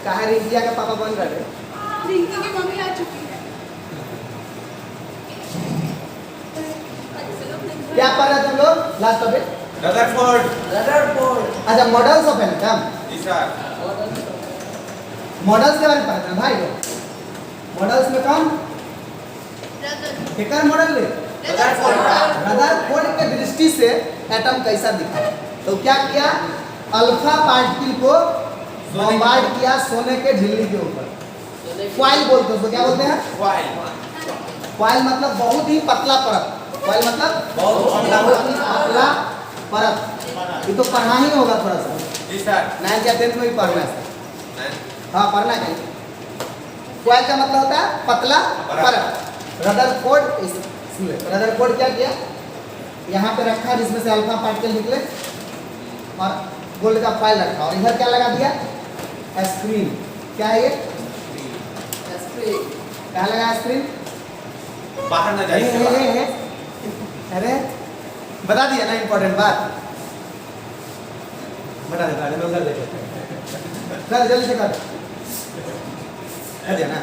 कहा रिंकिया का पापा बन रहे? रिंकी की मम्मी आ चुकी है। क्या पढ़ रहे थे लोग लास्ट टॉपिक? रदरफोर्ड। अच्छा, मॉडल्स ऑफ एटम। जी सर। मॉडल्स के बारे में पढ़ते हैं भाई लोग। मॉडल्स में कौन? केकर मॉडल ले? रदरफोर्ड के दृष्टि से एटम कैसा दिखा, तो क्या किया? अल्फा पार्टिकल को बॉम्बार्ड किया सोने के झिल्ली के ऊपर। फॉइल बोलते हैं उसको, क्या बोलते हैं? फॉइल मतलब बहुत ही पतला परत। फॉइल मतलब बहुत ही पतला परत। ये तो पढ़ना ही होगा थोड़ा सा। जी सर। 9th या 10th में भी पढ़ना है। हाँ, पढ़ना है। फॉइल का मतलब होता है पतला परत। रदरफोर्ड क्या किया? यहाँ पे रखा जिसमें से अल्फा पार्टिकल निकले और गोल्ड का फॉइल रखा, और इधर क्या लगा दिया? स्क्रीन। क्या है ये? स्क्रीन। क्या लगा स्क्रीन? बाहर ना जाइए। अरे बता दिया ना इम्पोर्टेंट बात। बता दे उधर देखो। कर जल्दी से कर दिया ना।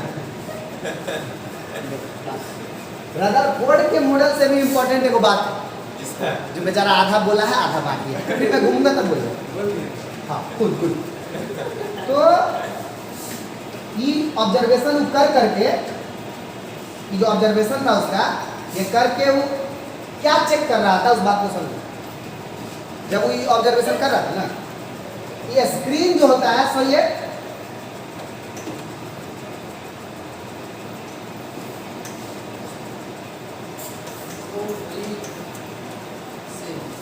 रदरफोर्ड के मॉडल से भी इम्पोर्टेंट एक बात है जो बेचारा आधा बोला है आधा बाकी है, फिर मैं घूमूंगा तब बोलूँगा। हाँ, खुद तो ये ऑब्जर्वेशन कर करके, ये जो ऑब्जर्वेशन था उसका, ये करके वो क्या चेक कर रहा था उस बात को समझो। जब वो ये ऑब्जर्वेशन कर रहा था ना, ये स्क्रीन जो होता है सो ये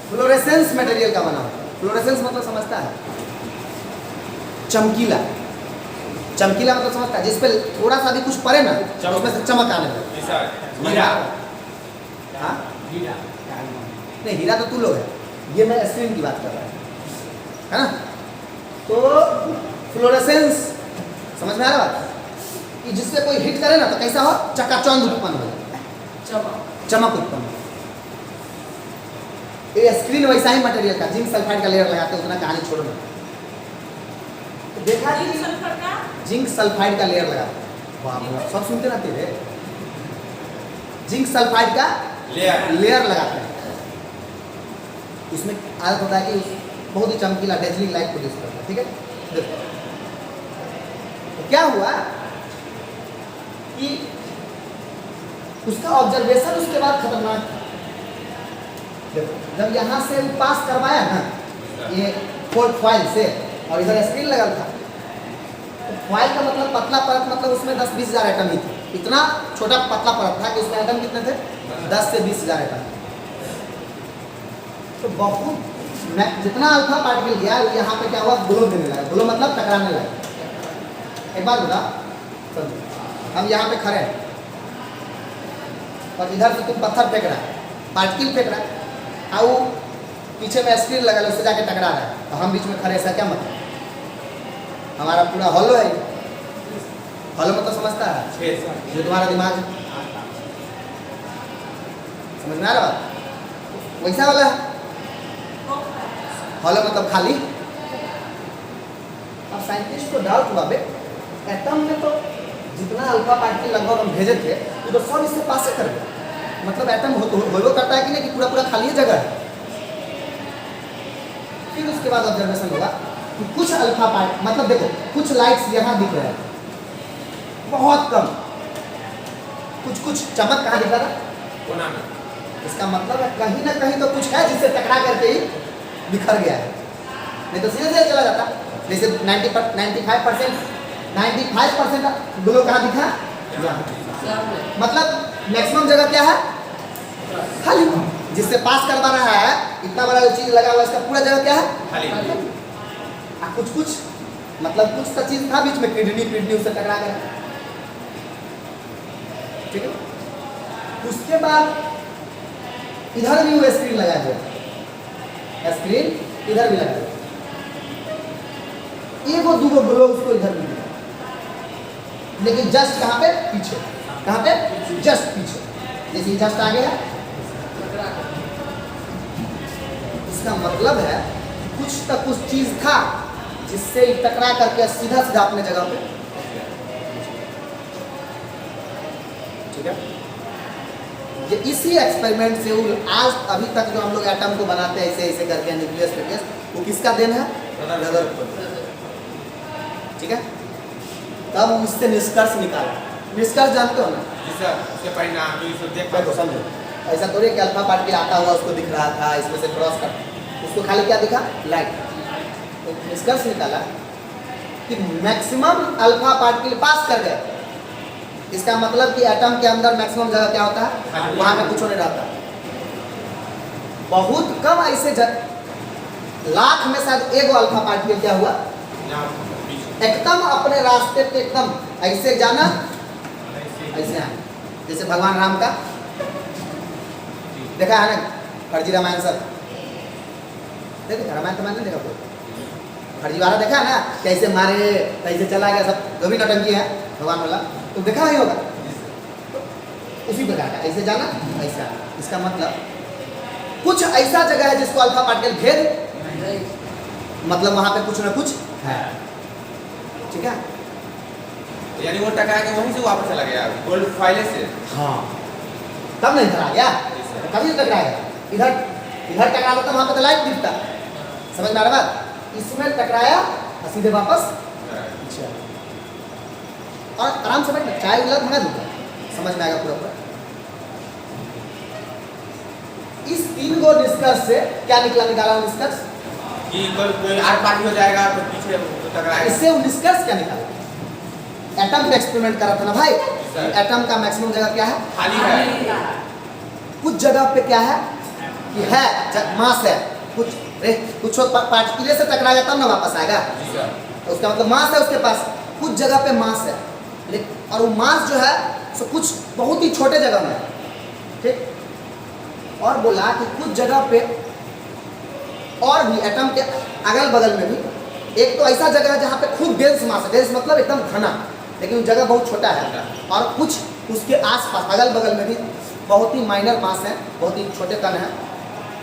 फ्लोरेसेंस मटेरियल का बना होता है। फ्लोरेसेंस मतलब समझता है? चमकीला। चमकीला मतलब समझता है? जिस पे थोड़ा सा भी कुछ पड़े ना उसमें से चमक आने लगे। हीरा। हाँ? नहीं, हीरा तो तू लोग है, ये मैं स्क्रीन की बात कर रहा हूँ, है ना? तो फ्लोरेसेंस समझ में आ रहा बात? कि जिससे कोई हिट करे ना तो कैसा हो? चकाचौंध उत्पन्न हो, चमक उत्पन्न हो। ये स्क्रीन वैसा ही मटेरियल का, जिंक सल्फाइड का लेयर लगाते हैं, उतना कहानी छोड़ो ना। तो देखा कि जिंक सल्फाइड का लेयर लगाते हैं। वाह, सब सुनते ना तेरे। जिंक सल्फाइड का लेयर लगाते हैं। उसमें आदत होता है कि बहुत ही चमकीला डेजलिंग लाइट प्रोड्यूस करता है। ठीक है, देखो तो क्या हुआ कि उसका ऑब्जर्वेशन उसके बाद खतरनाक। देखो, जब यहाँ से पास करवाया ना ये फॉइल से, और इधर स्क्रीन लगा था, तो फॉइल का मतलब पतला परत, मतलब उसमें 10-20 हज़ार आइटम ही थे। इतना छोटा पतला परत था कि उसमें आइटम कितने थे? 10 से 20 हज़ार आइटम। तो बहुत जितना अल्फा पार्टिकल गया यहाँ पे क्या हुआ? ग्लो देने लगा। ग्लो मतलब टकराने लगा। एक बात बता, हम यहाँ पे खड़े हैं और इधर से तुम पत्थर फेंक रहा है, पार्टिकल फेंक रहा है, और पीछे में स्क्रीन लगा है, उससे जाके टकरा रहा है, और हम बीच में खड़े, ऐसा क्या मतलब? हमारा पूरा हॉलो है। हॉलो मतलब समझता है? जो तुम्हारा दिमाग समझ में आ रहा है? वैसा वाला है हॉलो मतलब खाली। अब साइंटिस्ट को डाउट हुआ, बे एटम में तो जितना अल्फा पार्टिकल लगभग हम भेजे थे वो तो सब इससे पास कर गया, मतलब एटम हो करता है कि नहीं, कि पूरा पूरा खाली जगह है। फिर उसके बाद ऑब्जर्वेशन होगा कि कुछ अल्फा पार्टिकल, मतलब देखो कुछ लाइट्स यहाँ दिख रहे हैं बहुत कम, कुछ चमक कहाँ दिख रहा था? इसका मतलब है कहीं ना कहीं तो कुछ है जिससे टकरा करके ही बिखर गया है, नहीं तो सीधे सीधे चला जाता। जैसे 95% ग्लो कहाँ दिखा? मतलब मैक्सिमम जगह क्या है? खाली। जिससे पास करवा रहा है, इतना बड़ा जो चीज लगा हुआ इसका पूरा जगह क्या है? खाली। कुछ मतलब कुछ सा चीज था बीच में, किडनी उससे टकरा गया। ठीक है, उसके बाद इधर भी वो स्क्रीन लगा दिया, स्क्रीन इधर भी लगा दिया, एक और दूगो ग्लो उसको इधर भी दिया, लेकिन जस्ट कहाँ पे? पीछे। कहाँ पे? जस्ट पीछे। जैसे जस्ट आगे है, इसका मतलब है कुछ तक कुछ चीज था जिससे टकरा करके सीधा सीधा अपने जगह पे, ठीक है। ये इसी एक्सपेरिमेंट से आज अभी तक जो हम लोग एटम को बनाते हैं ऐसे ऐसे करके न्यूक्लियस न्यूक्लियस, वो किसका देन है? रदरफोर्ड, ठीक है। तब उससे निष्कर्ष निकाला। निष्कर्ष जानते हो ना? उसके परिणाम जो इसे देख देखो समझो, ऐसा थोड़ी कि अल्फा पार्टिकल आता हुआ उसको दिख रहा था, इसमें से क्रॉस कर, उसको खाली क्या दिखा? लाइट। तो निष्कर्ष निकाला कि मैक्सिमम अल्फा पार्टिकल पास कर गए। इसका मतलब कि एटम के अंदर मैक्सिमम जगह क्या होता है? वहां पे कुछ नहीं रहता। बहुत कम ऐसे लाख में शायद एक अल्फा पार्टिकल क्या हुआ, एकदम अपने रास्ते पे एकदम ऐसे जाना, ऐसे आना। जैसे भगवान राम का देखा है ना, फर्जी रामायण सब देखा, रामायण तो मैंने देखा कोई फर्जी वाला देखा है ना, कैसे मारे कैसे चला गया, सब जो भी नौटंकी है भगवान वाला तो देखा ही होगा। तो उसी प्रकार का ऐसे जाना ऐसे आना। इसका मतलब कुछ ऐसा जगह है जिसको अल्फा पार्टिकल भेद, मतलब वहां पे कुछ ना कुछ है, ठीक है। यानी वो टकरा के वहीं से वापस चला गया गोल्ड फाइल से। हाँ, तब नहीं टकरा गया, कभी नहीं टकराएगा। इधर इधर टकरा तो वहां पे तो लाइट दिखता, समझ में आ रहा बात? इसमें टकराया और सीधे वापस। अच्छा, और आराम से बैठ, चाय गिलास मंगा दूंगा, समझ में आएगा पूरा पूरा। इस 3 गो निष्कर्ष से क्या निकाला निष्कर्ष? कि कोई आर पार्टी हो जाएगा तो पीछे टकराएगा। इससे वो निष्कर्ष क्या निकाला? एटम पे एक्सपेरिमेंट करा था ना भाई, एटम का मैक्सिमम जगह क्या है? खाली है। कुछ जगह पे क्या है कि है मास है, कुछ पार्टिकल से टकराएगा तब ना वापस आएगा, तो उसका मतलब मास है उसके पास। कुछ जगह पे मास है, लेकिन और वो मास जो है सो कुछ बहुत ही छोटे जगह में है, ठीक। और बोला कि कुछ जगह पे और भी एटम के अगल बगल में भी एक तो ऐसा जगह है जहाँ पे खूब डेंस मास है, डेंस मतलब एकदम घना, लेकिन वो जगह बहुत छोटा है। और कुछ उसके आसपास अगल बगल में भी बहुत ही माइनर मास है, बहुत ही छोटे कण हैं,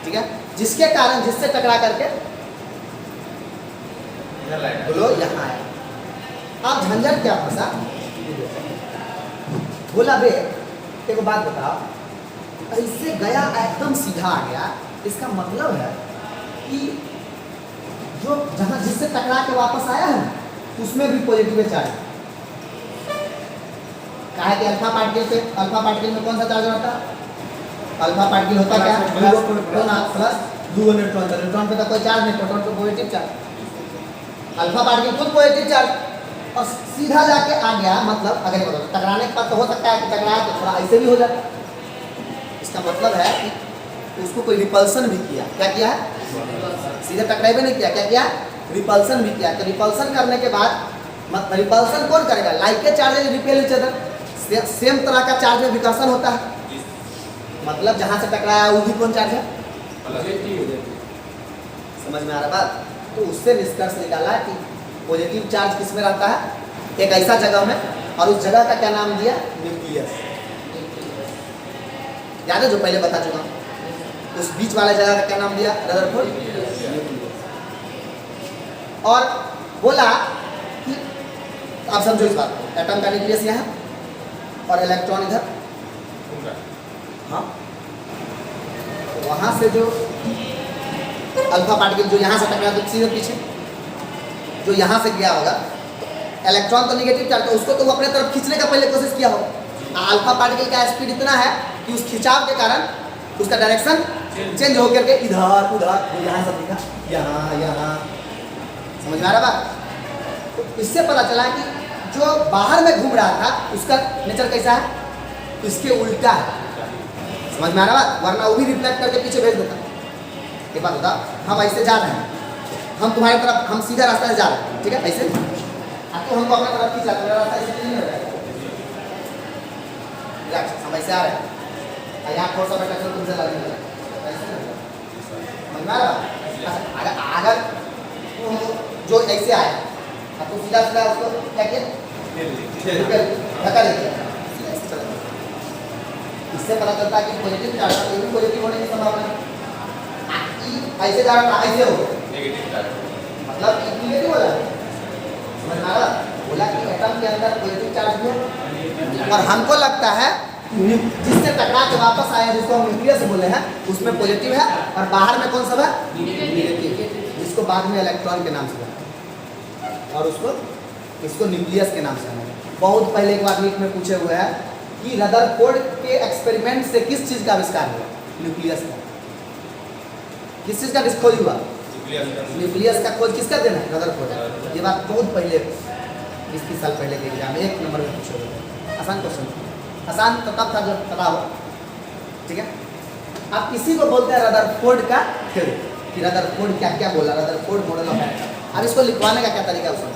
ठीक है। जिसके कारण जिससे टकरा करके बोलो यहाँ आया। अब झंझट क्या फंसा? बोला बे एक बात बताओ, ऐसे गया एकदम सीधा आ गया, इसका मतलब है कि जो जहां जिससे टकरा के वापस आया है उसमें भी पॉजिटिव चार्ज। कहा कि अल्फा पार्टिकल में कौन सा चार्ज होता है? अल्फा पार्टिकल होता क्या? Plus 2 neutron. न्यूट्रॉन पे तो कोई चार्ज नहीं, प्रोटॉन पे पॉजिटिव चार्ज। अल्फा पार्टिकल खुद पॉजिटिव चार्ज और सीधा जाके आ गया, मतलब अगर टकराने के बाद तो हो सकता है कि टकराया तो थोड़ा ऐसे भी हो जाए। इसका मतलब है कि उसको कोई रिपल्सन भी किया। क्या किया है? सीधे टकराई भी नहीं किया, क्या किया? रिपल्सन भी किया। तो रिपल्सन करने के बाद रिपल्सन कौन करेगा? लाइक के charges repel each other, same तरह का चार्ज में विकर्षण होता है। मतलब जहां से टकराया वो भी कौन चार्ज है? समझ में आ रहा बात? तो उससे निष्कर्ष निकाला कि पॉजिटिव चार्ज किस में रहता है? एक ऐसा जगह में, और उस जगह का क्या नाम दिया? न्यूक्लियस। याद है जो पहले बता चुका हूं? उस बीच वाले जगह का क्या नाम दिया? रदरफोर्ड। और बोला कि आप समझो इस बात को, एटम का न्यूक्लियस यहाँ और इलेक्ट्रॉन इधर, हाँ, तो वहां से जो अल्फा पार्टिकल जो यहाँ से टकरा तो सीधे पीछे जो यहाँ से गया होगा, इलेक्ट्रॉन तो नेगेटिव चार्ज, तो उसको तो वो अपने तरफ खींचने का पहले कोशिश किया होगा। अल्फा पार्टिकल का स्पीड इतना है कि उस खिंचाव के कारण उसका डायरेक्शन चेंज होकर के इधर उधर, यहाँ से दिखा, यहाँ यहाँ, समझ में आ रहा बात? तो इससे पता चला कि जो बाहर में घूम रहा था उसका नेचर कैसा है? इसके उल्टा है। समझ में आ रहा बात? वरना वो भी रिफ्लेक्ट करके पीछे भेज देता। ये बात होता, हम ऐसे जा रहे हैं, हम तुम्हारी तरफ, हम सीधा रास्ता से जा रहे हैं, ठीक है, ऐसे तो हमको अपने तरफ खींचा, तुम्हारा रास्ता ऐसे नहीं हो रहा है, हम ऐसे आ रहे हैं, यहाँ थोड़ा सा बैठा चलो तुमसे लगने लगा, समझ में आ रहा? अगर जो ऐसे आया तो सीधा सीधा उसको क्या किया? धक्का दे दिया, इससे पता चलता है कि पॉजिटिव चार्ज पॉजिटिव होने की संभावना है। ऐसे जा रहा था, ऐसे हो मतलब इक्विलिब्रियम वाला है, समझ में आ रहा? बोला कि एटम के अंदर पॉजिटिव चार्ज भी है और हमको लगता है जिससे टकरा के वापस आया जिसको हम न्यूक्लियस बोले हैं उसमें पॉजिटिव है और बाहर में कौन सा है नेगेटिव, जिसको बाद में इलेक्ट्रॉन के नाम से जाना और उसको इसको न्यूक्लियस के नाम से जाना। बहुत पहले एक बार नीट में पूछे हुए हैं कि रदरफोर्ड के एक्सपेरिमेंट से किस चीज़ का आविष्कार हुआ? न्यूक्लियस का। किस चीज़ का खोज हुआ? न्यूक्लियस का खोज किसका देना है? रदरफोर्ड। ये बात बहुत पहले 20-30 साल पहले के एग्जाम में 1 नंबर में पूछे हुए। आसान क्वेश्चन, आसान तो तब था जब पता हो, ठीक है। अब इसी को बोलते हैं रदरफोर्ड का थ्योरी कि रदरफोर्ड क्या क्या बोला, रदरफोर्ड मॉडल ऑफ एटम। अब इसको लिखवाने का क्या तरीका है उसमें?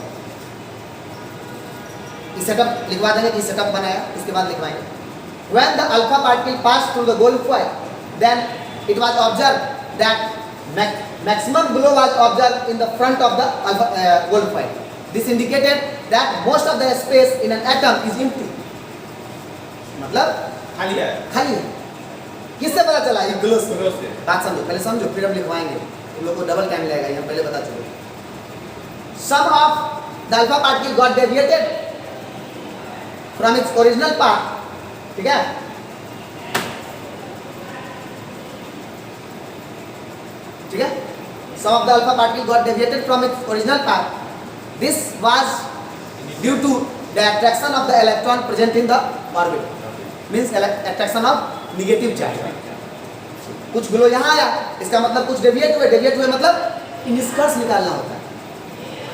इस सेटअप लिखवा देंगे कि सेटअप बनाया, उसके बाद लिखवाएंगे when the alpha particle passed through the gold foil then it was observed that maximum glow was observed in the front of the gold foil. This indicated that most of the space in an atom is empty. मतलब खाली है। खाली है। किससे पता चला? ये glow से। ग्लो से। बात समझो, पहले समझो फिर हम लिखवाएंगे, तुम लोग को डबल टाइम लगेगा, ये हम पहले बता चलो। Some of the alpha particle got deviated from its original path, ठीक है? ठीक है? Some of the alpha particle got deviated from its original path. This was due to the attraction of the electron present in the orbit. Means attraction of negative charge. कुछ glow यहाँ आया, इसका मतलब कुछ डेविएट हुए, deviate हुए मतलब निष्कर्ष निकालना होता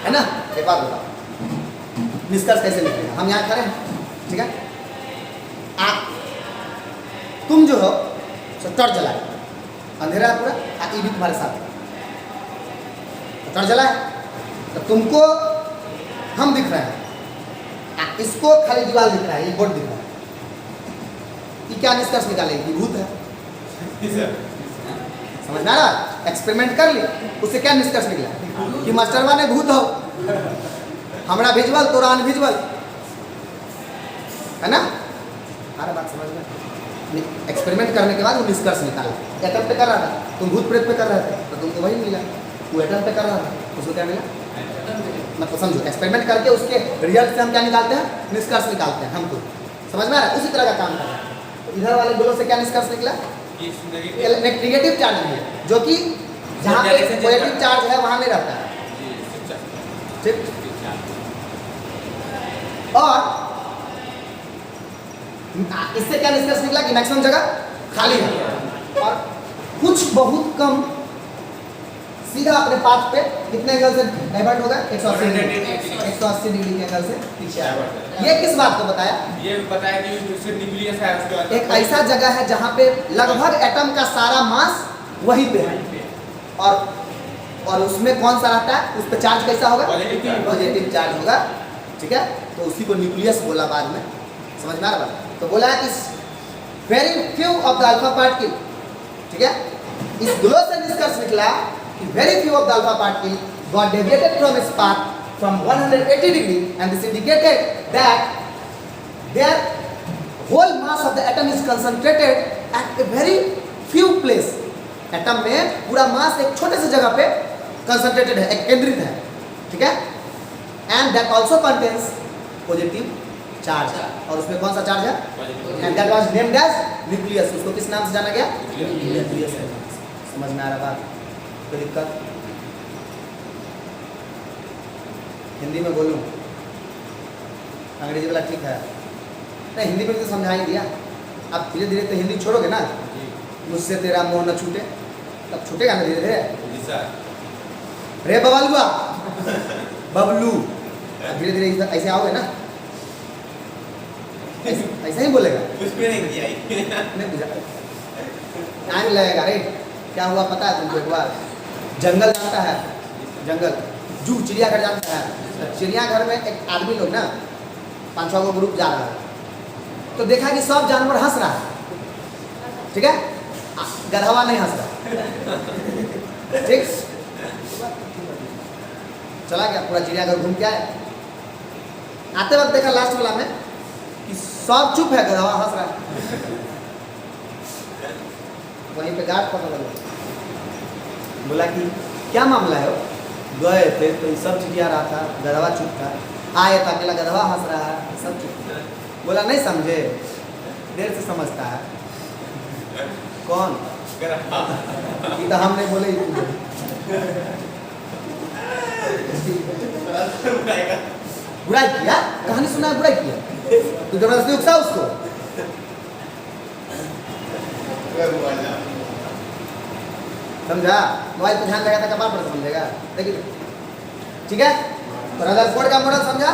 है ना? एक बात बताओ, निष्कर्ष कैसे निकलेगा? हम यहाँ खड़े हैं, ठीक है? तुम जो हो टॉर्च जलाए, अंधेरा है पूरा, ये भी तुम्हारे साथ है, तो टॉर्च जलाए तो तुमको हम दिख रहे हैं, इसको खाली दीवार दिख रहा है, ये बोर्ड दिख रहा है, ये क्या निष्कर्ष निकालेगी? भूत है। समझ में आ रहा? एक्सपेरिमेंट कर ली, उससे क्या निष्कर्ष निकला कि मास्टरवा ने भूत हो, हमारा विजुअल तोरा अनविजुअल है ना? अरे बात समझ में? एक्सपेरिमेंट करने के बाद वो निष्कर्ष निकाला। एटम पे कर रहा था, तुम भूत प्रेत पे कर रहे थे तो तुमको वही मिला। वो एटम पे कर रहा था, उसको क्या मिला? मतलब समझो, एक्सपेरिमेंट करके उसके रिजल्ट से हम क्या निकालते हैं? निष्कर्ष निकालते हैं हमको। समझ में आ रहा है? उसी तरह का काम कर रहा है। इधर वाले ग्लो से क्या निष्कर्ष निकला? नेगेटिव चार्ज नहीं है, जो कि जहाँ पे पॉजिटिव चार्ज है वहाँ नहीं रहता है, ठीक? और इससे क्या निष्कर्ष निकला कि मैक्सिमम जगह खाली है और कुछ बहुत कम सीधा अपने पाथ पे कितने एंगल से डाइवर्ट होगा? 180 डिग्री के एंगल से पीछे आएगा। ये किस बात को बताया? ये बताया कि दूसरे न्यूक्लियस है उसके बाद एक ऐसा जगह है जहाँ पे लगभग एटम का सारा मास वहीं पे है और उसमें कौन सा रहता है? उस पर चार्ज कैसा होगा? पॉजिटिव चार्ज होगा, ठीक है? तो उसी को न्यूक्लियस बोला बाद में। समझ में आ रहा? तो बोला है कि very few of the alpha particle, ठीक है? इस ग्लो से निष्कर्ष निकला कि very few of the alpha particle got deviated from its path from 180 degree and this indicated that there whole mass of the atom is concentrated at a very few place. Atom में पूरा मास एक छोटे से जगह पे concentrated है, एक केंद्रित है, ठीक है? And that also contains positive charge, और उसमें कौन सा चार्ज है? And that was named as nucleus. उसको किस नाम से जाना गया? न्यूक्लियस। समझ में आ रहा बात? कोई दिक्कत? हिंदी में बोलूं? अंग्रेजी वाला ठीक है? नहीं, हिंदी में तो समझा ही दिया। अब धीरे धीरे तो हिंदी छोड़ोगे ना, मुझसे तेरा मोह न छूटे, तब छूटेगा ना धीरे धीरे। रे बबलुआ बबलू, धीरे धीरे ऐसे आओगे ना, ऐसा ही बोलेगा। उसमें नहीं किया नहीं बुझा, टाइम लगेगा। रे क्या हुआ पता है तुमको? एक बार जंगल जाता है, जंगल जू चिड़ियाघर जाता है, चिड़ियाघर में एक आदमी लोग ना 5-6 को ग्रुप जा रहा है, तो देखा कि सब जानवर हंस रहा है, ठीक है? गधवा नहीं हंस रहा, ठीक? चला गया पूरा चिड़ियाघर घूम के आया। आते वक्त देखा लास्ट वाला में कि सब चुप है, गधवा हंस रहा है। वहीं पे गार्ड पकड़ लगा, बोला कि क्या मामला है? गए थे तो ये सब चिड़िया रहा था, गधवा चुप था। आए था, अकेला गधवा हंस रहा है, सब चुप था। बोला नहीं समझे, देर से समझता है। कौन? ये तो हम नहीं बोले, ये तू बोले। बुराई किया, कहानी सुना है, बुराई किया, तू जबरदस्ती उकसा उसको। समझा? मोबाइल पे ध्यान लगाता कपाल पर समझेगा। देखिए ठीक है, तो रदरफोर्ड का मॉडल समझा?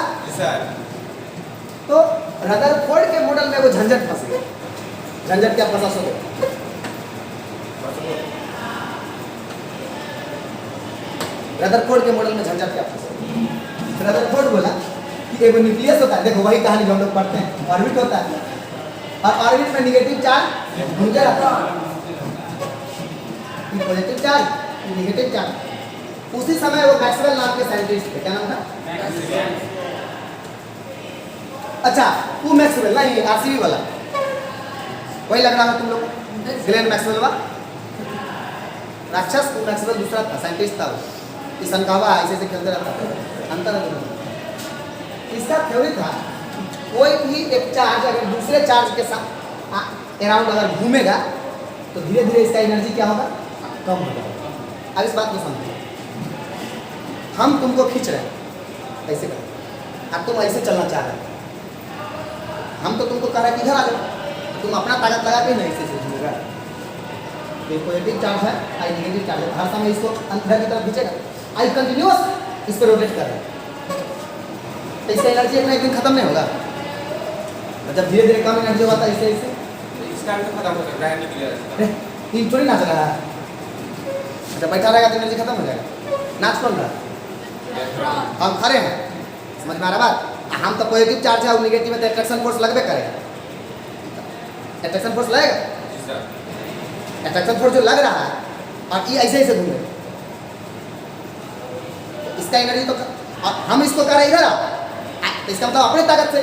तो रदरफोर्ड के मॉडल में वो झंझट फंस गया। झंझट क्या फंसा सो? रदरफोर्ड के मॉडल में झंझट क्या फंसा? रदरफोर्ड बोला कि एक न्यूक्लियस होता है, देखो वही कहानी जो हम लोग पढ़ते हैं, ऑर्बिट होता है और ऑर्बिट में नेगेटिव चार्ज नीचे रहता है, पॉजिटिव चार्ज नेगेटिव चार्ज। उसी समय वो मैक्सवेल नाम के साइंटिस्ट थे, क्या नाम था? अच्छा, वो मैक्सवेल ना, ये आरसीबी वाला वही लग रहा है तुम लोग, ग्लेन मैक्सवेल वाला राक्षस। वो मैक्सवेल दूसरा था, साइंटिस्ट था वो, किसान कहवा ऐसे ऐसे खेलते रहता था। अंतर है, इसका थ्योरी था कोई भी एक चार्ज अगर दूसरे चार्ज के साथ अराउंड अगर घूमेगा तो धीरे धीरे इसका एनर्जी क्या होगा, कम होगा। अब इस बात को समझो, हम तुमको खींच रहे हैं ऐसे कर, अब तुम ऐसे चलना चाह रहे हो, हम तो तुमको कह रहे हैं कि इधर आ जाओ, तुम अपना ताकत लगा के नहीं ऐसे घूमेगा। ये पॉजिटिव चार्ज है, आई नेगेटिव चार्ज है, हर समय इसको अंदर की तरफ खींचेगा, आई कंटिन्यूअस इस पर रोटेट कर रहा है, तो इसका एनर्जी अपना एक दिन खत्म नहीं होगा। जब धीरे धीरे कम एनर्जी होता है इससे इसका भी खत्म हो सकता है, निकलेगा। ये थोड़ी नाच रहा है, जब बैठा रहेगा तो एनर्जी खत्म हो जाएगा। नाच कौन रहा? हम खड़े हैं, समझ में आ रहा बात? हम तो पॉजिटिव चार्ज है और नेगेटिव में तो अट्रैक्शन फोर्स लगबे करेगा, अट्रैक्शन फोर्स लगेगा। अट्रैक्शन फोर्स जो लग रहा है और ये ऐसे ऐसे घूमे, इसका एनर्जी तो हम इसको कर रहे इधर आओ, तो इसका मतलब अपने ताकत से,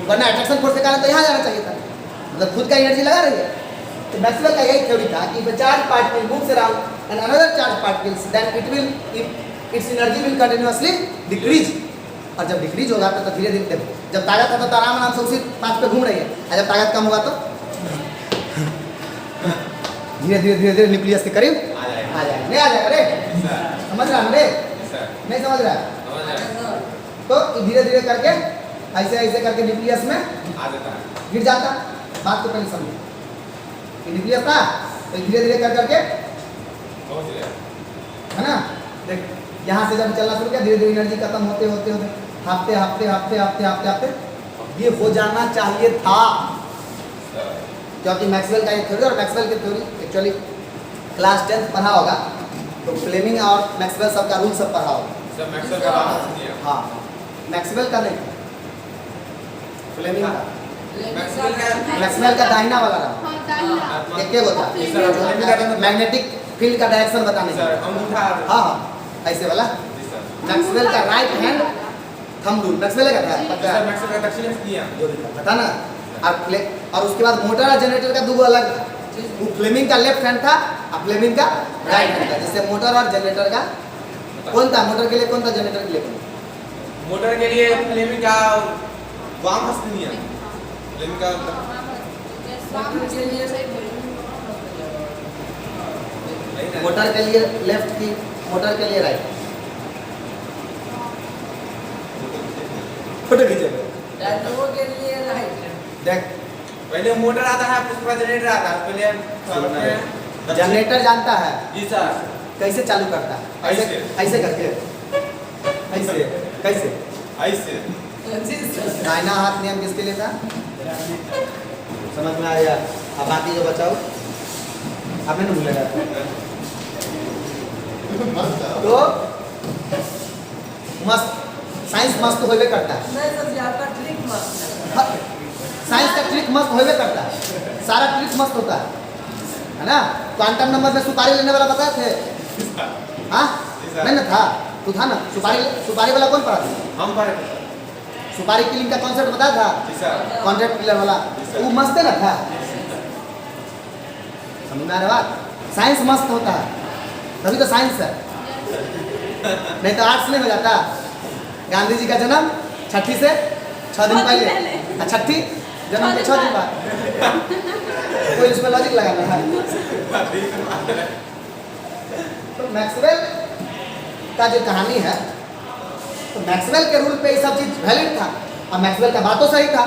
वरना अट्रैक्शन फोर्स के कारण तो यहाँ जाना चाहिए था, मतलब खुद का एनर्जी लगा रही है। तो मैक्सवेल का यही थ्योरी था कि the charge particle moves around and another charge particles then it will its energy will continuously decrease. और जब डिक्रीज होगा तो धीरे धीरे देखो, जब ताकत है तो आराम आराम से उसी पाथ पे घूम रही है, और जब ताकत कम होगा तो धीरे धीरे धीरे धीरे न्यूक्लियस के करीब आ जाएगा। नहीं आ जाएगा रे, समझ रहा रे? नहीं समझ रहा है? तो धीरे धीरे करके ऐसे ऐसे करके न्यूक्लियस में आ जाता है, गिर जाता। बात को पहले समझो, न्यूक्लियस था तो धीरे धीरे कर करके है ना, देख यहाँ से जब चलना शुरू किया धीरे धीरे एनर्जी खत्म होते होते होते हफ्ते हफ्ते हफ्ते हफ्ते हफ्ते हफ्ते ये हो जाना चाहिए था, क्योंकि मैक्सवेल का ये थ्योरी और मैक्सवेल की थ्योरी एक्चुअली क्लास 10th पढ़ा होगा, तो फ्लेमिंग और मैक्सवेल सब का रूल सब पढ़ा होगा। सब मैक्सवेल का बात सुनिए। हाँ, मैक्सवेल का नहीं, फ्लेमिंग का, मैक्सवेल का दाहिना वाला रहा, हाँ, दाहिना। एक होता है मैग्नेटिक फील्ड का डायरेक्शन बताने का। सर अंगूठा, हाँ हाँ ऐसे वाला मैक्सवेल का right hand thumb rule, Maxwell का था पता सर है, मैक्सवेल का दक्षिण किया जो भी था पता ना। और उसके बाद मोटर और जनरेटर का दो अलग था, वो फ्लेमिंग का लेफ्ट हैंड था और फ्लेमिंग का राइट हैंड था। जैसे मोटर और जनरेटर का कौन था, मोटर के लिए कौन था, जनरेटर के लिए कौन था? मोटर के लिए फ्लेमिंग का वाम हस्त नियम, फ्लेमिंग का मोटर के लिए लेफ्ट की, मोटर के लिए राइट। फोटो खींचे देख, पहले मोटर आता है, उसके बाद जनरेटर आता है। पहले जनरेटर जानता है जी सर कैसे चालू करता है, ऐसे ऐसे करके, ऐसे कैसे, ऐसे दाहिना हाथ नियम किसके लिए था, समझ में आ गया? अब बाकी जो बचाओ आपने नहीं भूलेगा। तो मस्त साइंस मस्त होबे करता है, साइंस का ट्रिक मस्त होबे करता है, सारा ट्रिक मस्त होता है ना। क्वांटम नंबर में सुपारी लेने वाला बताए थे, हाँ नहीं ना था, तू था ना, सुपारी वाला कौन पढ़ा था? हम पर सुपारी किलिंग का कॉन्सेप्ट बताया था, जी सर कॉन्ट्रैक्ट किलर वाला, वो मस्त है ना था, समझ में आ रहा बात? साइंस मस्त होता है, तभी तो साइंस है। नहीं तो आर्ट्स में हो जाता। गांधी जी का जन्म छठी से 6 दिन पहले, छठी जन्म के 6 दिन बाद। कोई इसमें लॉजिक लगाना है। तो मैक्सवेल का जो कहानी है, तो मैक्सवेल के रूल पे ये सब चीज वैलिड था और मैक्सवेल का बात तो सही था।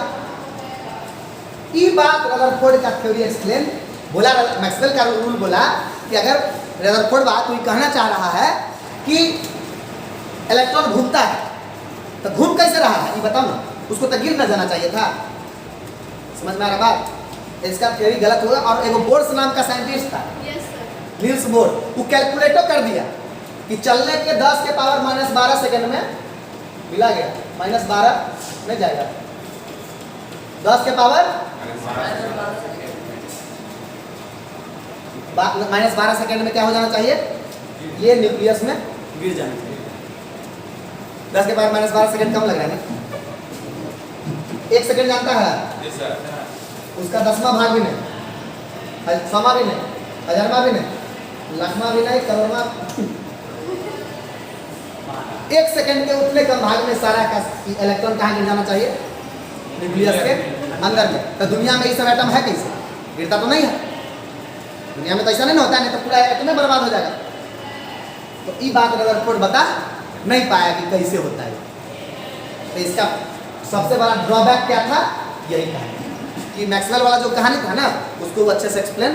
ये बात रदरफोर्ड का थ्योरी एक्सप्लेन बोला, मैक्सवेल का रूल बोला कि अगर रदरफोर्ड बात कोई कहना चाह रहा है कि इलेक्ट्रॉन घूमता है तो घूम कैसे रहा है ये बताओ ना, उसको तो गिर न जाना चाहिए था। समझ में आ रहा बात? इसका थ्योरी गलत हुआ। और एक बोर्स नाम का साइंटिस्ट था, Yes, sir. नील्स बोर, वो कैलकुलेटर कर दिया कि चलने के 10 के पावर -12 सेकंड में मिला गया, -12 में जाएगा, 10 के पावर -12 सेकंड में क्या हो जाना चाहिए, ये न्यूक्लियस में गिर जाना चाहिए। 10 के पावर -12 सेकंड कम लग रहा है ना? 1 सेकंड जानता है उसका 10वां भाग भी नहीं, 100वां भी नहीं, 1000वां भी नहीं, लाखवां भी नहीं, करोड़वां। 1 सेकंड के उतने कम भाग में सारा का इलेक्ट्रॉन कहाँ गिर जाना चाहिए, न्यूक्लियस के अंदर में। तो दुनिया में ये सब एटम है कैसे, गिरता तो नहीं है दुनिया में, तो ऐसा नहीं होता है, नहीं तो पूरा एटम में बर्बाद हो जाएगा। तो ये बात रदरफोर्ड बता नहीं पाया कि कैसे होता है। तो इसका सबसे बड़ा ड्रॉबैक क्या था, यही कहानी कि मैक्सवेल वाला जो कहानी था ना उसको वो अच्छे से एक्सप्लेन,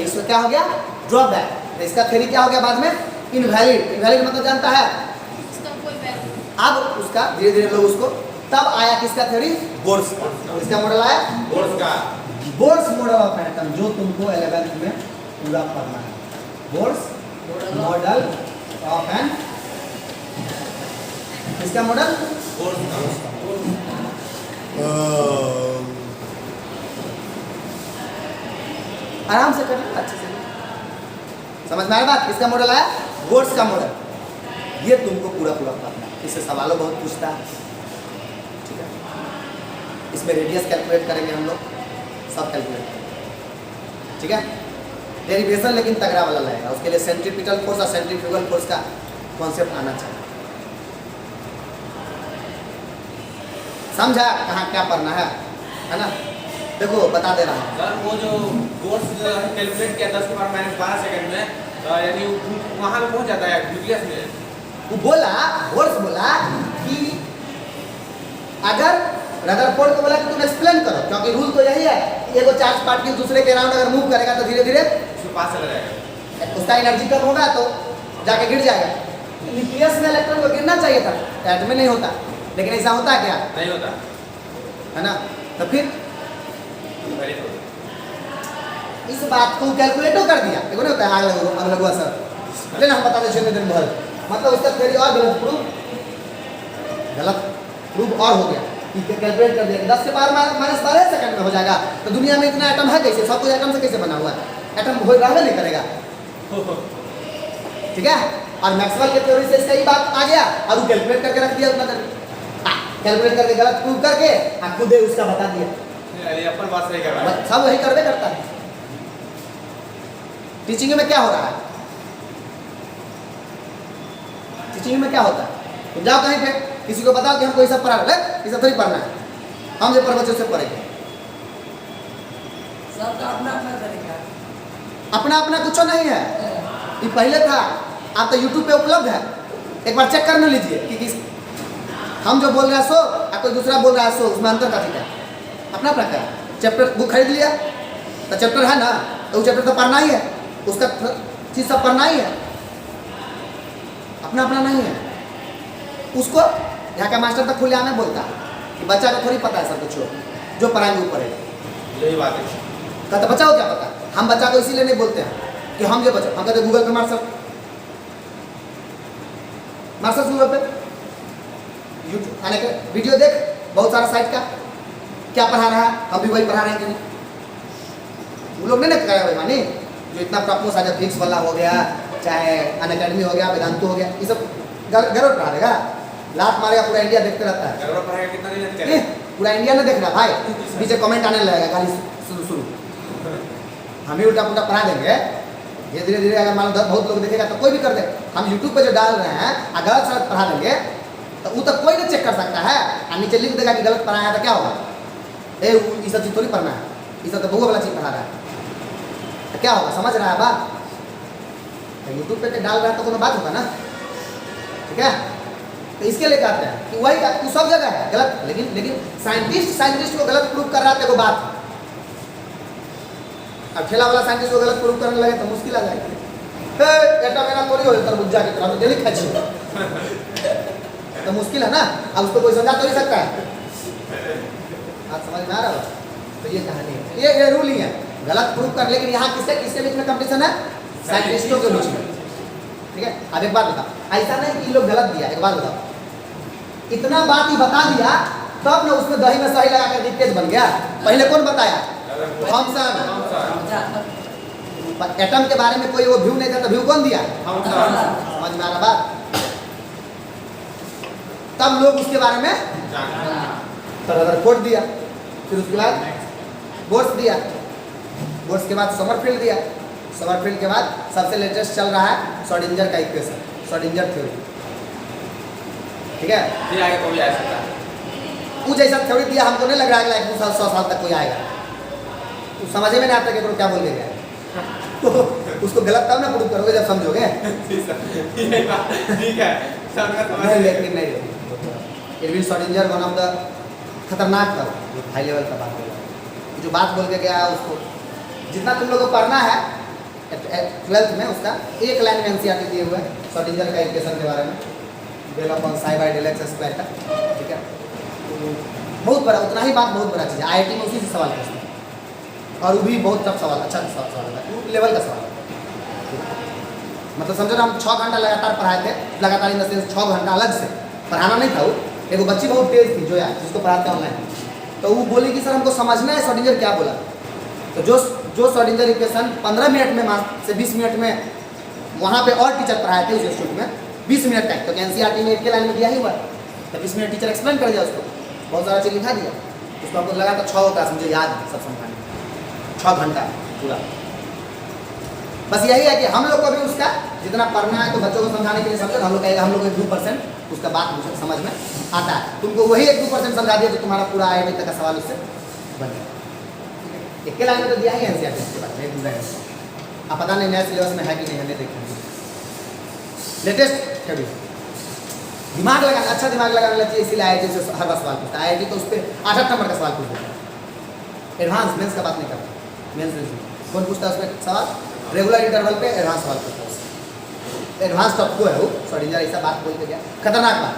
इसमें क्या हो गया ड्रॉबैक। इसका थ्योरी क्या हो गया बाद में, इनवैलिड। इनवैलिड मतलब जानता है, उसका कोई वैल्यू। अब उसका धीरे धीरे लोग उसको, तब आया किसका थ्योरी, बोर्स का। इसका मॉडल आया बोर्स का, बोर्स मॉडल ऑफ एटम, जो तुमको 11th में पूरा पढ़ना है। बोर्स मॉडल ऑफ एन, इसका मॉडल बोर्स का। आराम से करना अच्छे से, समझ में आ रहा बात? इसका मॉडल आया बोर्स का मॉडल, ये तुमको पूरा पूरा पढ़ना है। इससे सवालों बहुत पूछता है, ठीक है? इसमें रेडियस कैलकुलेट करेंगे हम लोग, सब कैलकुलेट करेंगे, ठीक है? डेरिवेशन लेकिन तगड़ा वाला लगेगा, उसके लिए सेंट्रीपिटल फोर्स और सेंट्रीफ्यूगल फोर्स का कॉन्सेप्ट आना चाहिए। समझा कहाँ क्या पढ़ना है ना? देखो बता दे रहा हूँ। सर वो जो बोर्स कैलकुलेट किया 10 के पावर -12 सेकंड में, यानी वहाँ पे पहुँच जाता है न्यूक्लियस में। वो बोला, बोर्स बोला कि अगर रदरफोर्ड को बोला कि तुम एक्सप्लेन करो, क्योंकि रूल तो यही है, एगो चार्ज पार्टिकल दूसरे के अराउंड अगर मूव करेगा तो धीरे धीरे उसके पास चला जाएगा, उसका एनर्जी कम होगा तो जाके गिर जाएगा। न्यूक्लियस में इलेक्ट्रॉन को गिरना चाहिए था, एटम में नहीं होता, लेकिन ऐसा होता क्या नहीं होता है ना? तो फिर वैलिड होता। इस बात को कैलकुलेटर कर दिया, देखो नहीं होता है आग लगुआ सर, लेकिन हम बता दें दिन भर, मतलब उसका थ्योरी और गलत प्रूफ और हो गया कि कैलकुलेट कर दिया 10 के पावर -12 सेकंड में हो जाएगा। तो दुनिया में इतना एटम है कैसे, सब कुछ एटम से कैसे बना हुआ है, एटम हो रहबे नहीं करेगा, ठीक है? और मैक्सवेल के थ्योरी से इसका ही बात आ गया और वो कैलकुलेट करके रख दिया उतना कैलकुलेट करके गलत प्रूव करके खुद ही उसका बता दिया। अरे अपन बात सही कर रहा है। सब वही करवे करता है। टीचिंग में क्या हो रहा है, टीचिंग में क्या होता है, तुम जाओ कहीं पे किसी को बताओ कि हमको ये सब पढ़ा रहे, ये सब थोड़ी पढ़ना है, हम जो पढ़ बच्चों से पढ़ेंगे। सबका अपना अपना तरीका, अपना अपना कुछ नहीं है, ये पहले था, आप तो YouTube पे उपलब्ध है, एक बार चेक कर लीजिए कि किस हम जो बोल रहे हैं सो और कोई दूसरा बोल रहा है सो, उसमें अंतर काफी है। अपना अपना क्या चैप्टर बुक खरीद लिया तो चैप्टर है ना, तो वो चैप्टर तो पढ़ना ही है, उसका चीज़ सब पढ़ना ही है, अपना अपना नहीं है। उसको यहाँ का मास्टर तो खुले में बोलता है कि बच्चा को थोड़ी पता है सब कुछ, जो पढ़ाएंगे वो पढ़ेगा। यही बात है। कहते बच्चा को क्या पता, हम बच्चा को इसीलिए नहीं बोलते हैं कि हम जो बच्चा, हम कहते गूगल पे मार सर गूगल पे यूट्यूब आने के वीडियो देख, बहुत सारा साइट का क्या पढ़ा रहा है, हम भी वही पढ़ा रहे हैं कि नहीं। वो लोग नहीं ना कराया भाई मानी, जो इतना प्रॉपर साझा फिक्स वाला हो गया, चाहे अनअकैडमी हो गया, वेदांतु हो गया, ये सब गर्व पढ़ा देगा, लात मारेगा, पूरा इंडिया देखते रहता है। गर्व पढ़ाएगा कितना दिन चलेगा? पूरा इंडिया नहीं देख रहा भाई, नीचे कमेंट आने लगेगा गाली शुरू हम ही उल्टा पुल्टा पढ़ा देंगे, ये धीरे धीरे अगर मान लो बहुत लोग देखेगा तो कोई भी कर दे। हम यूट्यूब पे जो डाल रहे हैं अगर गलत सलत पढ़ा देंगे तो वो तो कोई नहीं चेक कर सकता है। और नीचे लिख देगा कि गलत पढ़ाया है तो क्या होगा, ये सब चीज़ थोड़ी पढ़ना है, ये सब तो बहु वाला चीज़ पढ़ा रहा है तो क्या होगा, समझ रहा है बात। तो यूट्यूब पे डाल रहा है तो कोई बात होगा ना, ठीक है। तो इसके लिए कहते हैं कि वही तू सब जगह है गलत, लेकिन साइंटिस्ट को गलत प्रूव कर रहा है तो बात है। अब ठेला वाला साइंटिस्ट को गलत प्रूव करने लगे तो मुश्किल आ जाएगी। एटा मेरा थोड़ी हो तरबूजा की तरह डेली खाची तो मुश्किल है ना। अब उसको कोई समझा तो नहीं सकता है, आप समझ में आ रहा हो। तो ये कहानी है, ये रूल ही है गलत प्रूव कर। लेकिन यहाँ किसके बीच में कंपटीशन है, साइंटिस्टों के बीच में, ठीक है। अब एक बात बताओ, ऐसा नहीं कि लोग गलत दिया, एक बात बताओ, इतना बात ही बता दिया तब ना उसमें दही में सही लगा कर तेज बन गया। पहले कौन बताया, थॉमसन। एटम के बारे में कोई वो व्यू नहीं था तो व्यू कौन दिया, समझ में आ रहा बात। तब लोग उसके बारे में तरह कोट दिया, फिर उसके बाद बोर्स दिया, बोर्स के बाद समरफील्ड दिया, समरफील्ड के बाद सबसे लेटेस्ट चल रहा है श्रोडिंगर का इक्वेशन, श्रोडिंगर थ्योरी, ठीक है। फिर आगे कोई आ सकता है, वो जैसा थ्योरी दिया हमको नहीं लग रहा है कि 100 साल तक कोई आएगा। तो समझ में नहीं आता कि तो क्या बोल गया तो उसको गलत तब ना प्रूव करोगे जब समझोगे। ठीक है, नहीं, लेकिन नहीं, Irwin Schrodinger one of the खतरनाक था, हाई लेवल का बात बोला, जो बात बोल के गया उसको जितना तुम लोगों को पढ़ना है 12th में उसका एक लाइन में एनसीईआरटी दिए हुए हैं श्रोडिंगर का इक्वेशन के बारे में, del upon psi by del X square का, ठीक है। तो बहुत बड़ा, उतना ही बात बहुत बड़ा चीज़ है। आईआईटी में उसी से सवाल पूछते हैं और वो भी बहुत टफ सवाल, अच्छा सवाल है, लेवल का सवाल। मतलब समझो ना, हम 6 घंटा लगातार पढ़ाए थे, लगातार इन द सेंस 6 घंटा अलग से पढ़ाना नहीं था। वो एक बच्ची बहुत तेज थी जो यार जिसको पढ़ाते हैं ऑनलाइन, तो वो बोली कि सर हमको समझना है श्रोडिंगर क्या बोला। तो जो श्रोडिंगर इक्वेशन 15 मिनट में से 20 मिनट में वहाँ पे और टीचर पढ़ाए थे उस इंस्टीट्यूट में 20 मिनट तक, तो एनसीईआरटी में एक के लाइन में दिया ही हुआ, तो 20 मिनट टीचर एक्सप्लेन कर दिया उसको, बहुत सारा चीज़ लिखा दिया उसको। हमको लगा था 6 क्लास, मुझे याद है सब समझाने 6 घंटा पूरा। बस यही है कि हम लोग को भी उसका जितना पढ़ना है तो बच्चों को समझाने के लिए समझो, हम लोग कहेगा हम लोग 2% उसका बात समझ में आता है। तुमको वही 2% समझा दिया तो तुम्हारा पूरा आईआईटी तक का सवाल उससे बन गया। एक के लाइन में तो दिया ही एनसीईआरटी के बारे में, अब पता नहीं नया सिलेबस में है कि नहीं, हमने देखेंगे। लेटेस्ट थ्योरी, दिमाग लगाना, अच्छा दिमाग लगाना चाहिए, इसीलिए आईआईटी से हर बार सवाल पूछता है। आईआईटी तो उस पर 8 नंबर का सवाल पूछ देता है, एडवांस मेंस का बात नहीं करता। मेंस कौन पूछता है उसमें सवाल, रेगुलर इंटरवल पे एडवांस सवाल पूछता है। एडवांस टॉप को है वो श्रोडिंगर, ऐसा बात बोल के गया, खतरनाक बात।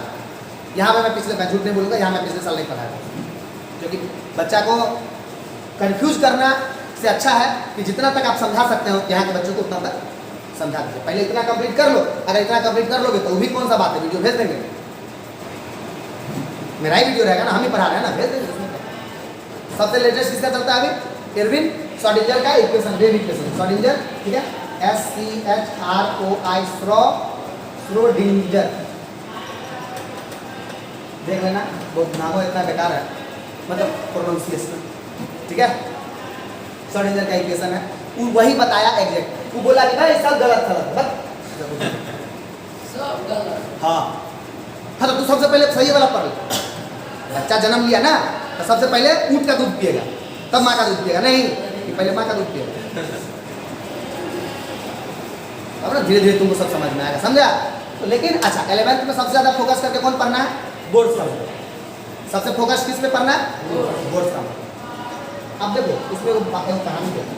यहाँ पे मैं पिछले, मैं झूठ नहीं बोलूँगा, यहाँ मैं पिछले साल नहीं पढ़ाया था, क्योंकि बच्चा को कंफ्यूज करना से अच्छा है कि जितना तक आप समझा सकते हो यहाँ के बच्चों को उतना तक समझा दीजिए। पहले इतना कंप्लीट कर लो, अगर इतना कंप्लीट कर लोगे तो वो भी कौन सा बात है, वीडियो भेज देंगे, मेरा ही वीडियो रहेगा ना, हम ही पढ़ा रहे हैं ना, भेज देंगे। सबसे लेटेस्ट किसका चलता है अभी, इरविन श्रोडिंगर का इक्वेशन, वेव इक्वेशन श्रोडिंगर, ठीक है, SCHROI श्रोडिंगर, देख लेना, बहुत नाम इतना बेकार है, मतलब प्रोनाउंसिएशन, ठीक है। श्रोडिंगर का इक्वेशन है, वो वही बताया एग्जैक्ट, वो बोला कि भाई सब गलत था, सब गलत। हाँ तो तू सबसे पहले सही वाला पढ़ ले। बच्चा जन्म लिया ना तो सबसे पहले ऊँट का दूध पिएगा तब माँ का दूध पिएगा, नहीं कि पहले माँ का दूध पिएगा। अब ना धीरे धीरे तुमको सब समझ में आएगा, समझा। तो लेकिन अच्छा 11th में सबसे ज़्यादा फोकस करके कौन पढ़ना है, बोर्ड्स का। सबसे फोकस किस पे पढ़ना है, बोर्ड्स का। अब देखो इसमें वो कहानी देखो,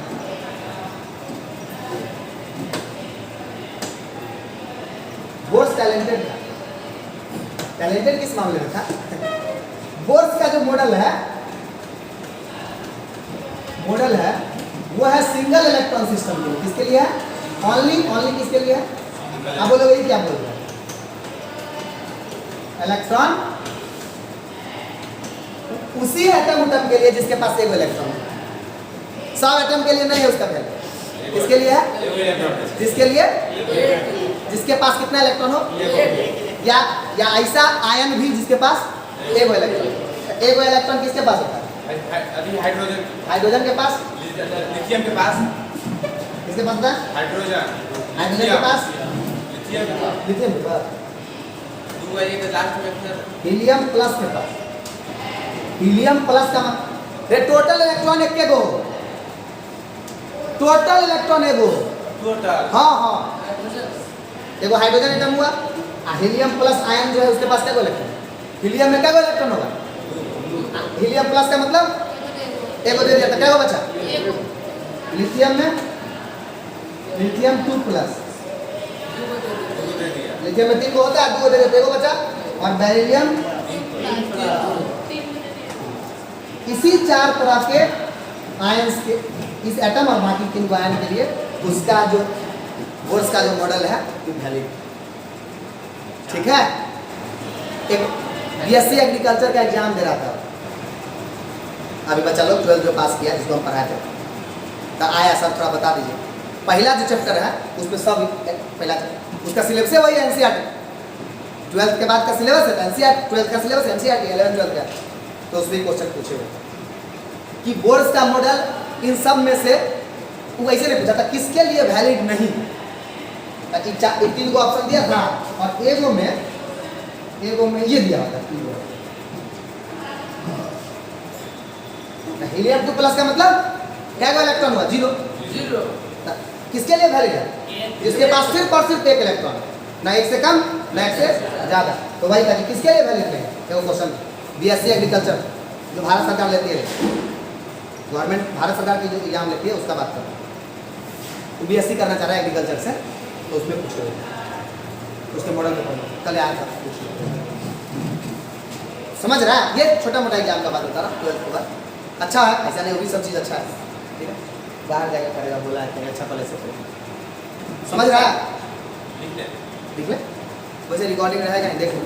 बोर्ड्स टैलेंटेड था। टैलेंटेड किस मामले में था, बोर्ड्स का जो मॉडल है वो है सिंगल इलेक्ट्रॉन सिस्टम के लिए। किसके लिए है, ओनली किसके लिए है, आप बोलोगे ये क्या बोल रहे हैं, इलेक्ट्रॉन उसी एटम के लिए जिसके पास एक इलेक्ट्रॉन है। 100 एटम के लिए नहीं है उसका वैल्यू, किसके लिए है, जिसके लिए जिसके पास कितना इलेक्ट्रॉन हो, या ऐसा आयन भी जिसके पास एक इलेक्ट्रॉन किसके पास होता है, अभी हाइड्रोजन के पास, लिथियम के पास, किसके किसके पास होता है? हाइड्रोजन हाइड्रोजन के पास लिथियम लिथियम के पास, दूंगा ये तो लास्ट में फिर हीलियम प्लस के पास। हीलियम प्लस का मतलब रे टोटल इलेक्ट्रॉन एक के गो, टोटल इलेक्ट्रॉन एगो। टोटल हाँ हाँ, एगो हाइड्रोजन एटम हुआ, हीलियम प्लस आयन जो है उसके पास क्या गो इलेक्ट्रॉन? हीलियम में क्या गो इलेक्ट्रॉन होगा? हीलियम प्लस का मतलब एगो दे दिया तो क्या गो बचा? लिथियम में लिथियम 2 प्लस, दे दिया लिथियम में 3 गो होता है, 2 दे देते एगो बचा। और बेरिलियम इसी 4 तरह के आयंस के इस एटम और बाकी 3 गो आयन के लिए उसका जो बोर्स का जो मॉडल है वो वैलिड। ठीक है, एक बीएससी एग्रीकल्चर का एग्जाम दे रहा था अभी बच्चा लोग 12th जो पास किया जिसको हम पढ़ाए थे, तो आया सर थोड़ा बता दीजिए। पहला जो चैप्टर है उसमें सब पहला उसका सिलेबस है वही एनसीईआरटी, 12th के बाद का सिलेबस है एनसीईआरटी, 12th का सिलेबस एनसीईआरटी, 11th 12th का, तो उसमें क्वेश्चन पूछे हुए कि बोर्स का मॉडल इन सब में से वो ऐसे नहीं पूछा था किसके लिए वैलिड नहीं, 3 को ऑप्शन दिया था और एगो में ये दिया हुआ था। हीलियम 2 प्लस का मतलब क्या गो इलेक्ट्रॉन हुआ? 0। किसके लिए वैलिड है? जिसके पास सिर्फ और सिर्फ एक इलेक्ट्रॉन है, ना एक से कम ना एक से ज़्यादा, तो वही कहा किसके लिए वैलिड नहीं है? वो क्वेश्चन बीएससी एग्रीकल्चर जो भारत सरकार लेती है, गवर्नमेंट भारत सरकार की जो एग्जाम लेती है उसका बात कर रहा हूँ। बीएससी करना चाह रहा है एग्रीकल्चर से, तो उसमें पूछो उसके मॉडल पे पढ़ो, कल आया था समझ रहा है? ये छोटा मोटा एग्जाम का बात बता रहा हूँ 12th के बाद। अच्छा है, ऐसा नहीं वो भी सब चीज़ अच्छा है, ठीक है, बाहर जाकर करेगा बोला है अच्छा पहले से समझ रहा है? लिख ले ठीक है, वैसे रिकॉर्डिंग रहेगा नहीं, देख लो।